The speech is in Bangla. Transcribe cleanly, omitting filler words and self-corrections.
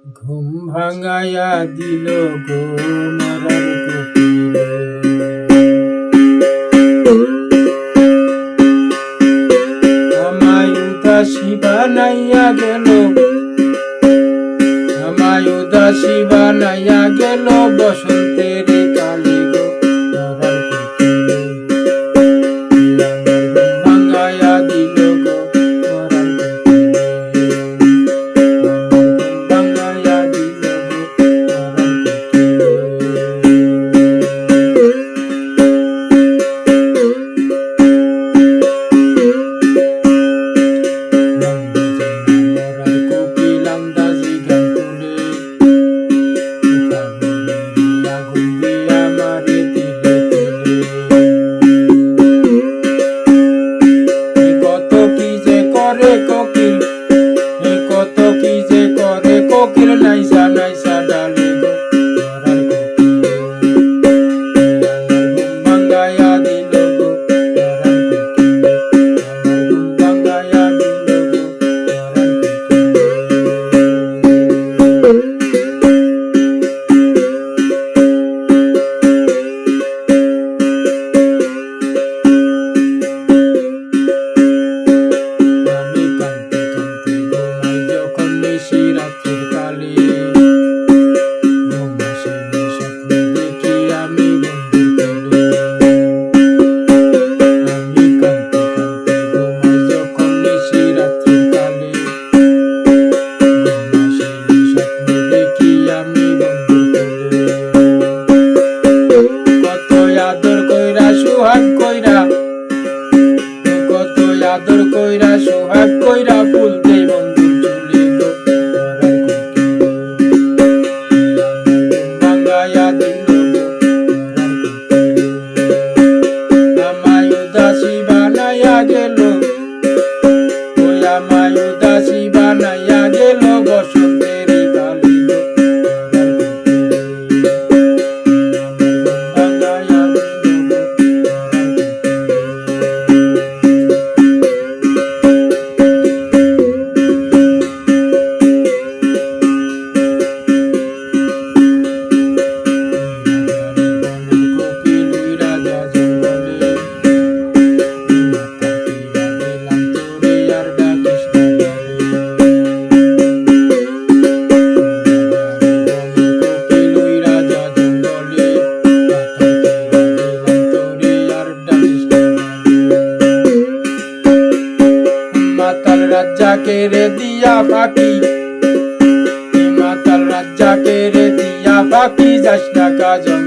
ঘুম ভাঙাইয়া দিল গো মরার কোকিলে। আমায় উদাসী বানাইয়া গেল, আমায় উদাসী বানাইয়া গেল বসন্তের কালে গো মরার কোকিলে। আমার ঘুম ভাঙাইয়া দিল গো মরার কোকিলে। আমার ঘুম ভাঙাইয়া দিল গো মরার কোকিলে। মরার কোকিল আন্দাজি গান তুলে, আগুন দিয়া মারে তিলে তিলে। কত কি যে করে কোকিল, কত কি যে করে কোকিল, নাইসা নাইসা ডালে গো মরার কোকিলে। আমার ঘুম ভাঙাইয়া দিল গো মরার কোকিলে। আমার ঘুম ভাঙাইয়া দিল গো মরার কোকিলে। আমি কাঁদতে কাঁদতে ঘুমাই যখন নিশি রাত্রির কালে, ঘুম আসে না স্বপ্নে দেখি আমি বন্ধুর কোলে। আমি কাঁদতে কাঁদতে ঘুমাই যখন নিশি রাত্রির কালে, ঘুম আসে না স্বপ্নে দেখি আমি বন্ধুর কোলে। কত আদর কইরা সোহাগ কইরা, কত আদর কইরা সোহাগ কইরা ফুল দেই বন্ধুর চুলে গো মরার কোকিলে। আমার ঘুম ভাঙাইয়া দিল গো মরার কোকিলে। আমায় উদাসী বানাইয়া গেল, ওই আমায় উদাসী বানাইয়া গেল বসন্তের কালে গো মরার কোকিলে। আমার ঘুম ভাঙাইয়া দিল গো মরার কোকিলে। রাজা জঙ্গলে মাথা দিলাম তোরে আর ডাকিস না বলে। কোকিল রাজা জঙ্গলে মাথা দিলাম তোরে আর ডাকিস না বলে। মাতাল রাজ্জাকে রে দিয়া ফাঁকি, মাতাল রাজ্জাকে রে দিয়া ফাঁকি, যাস না কাজল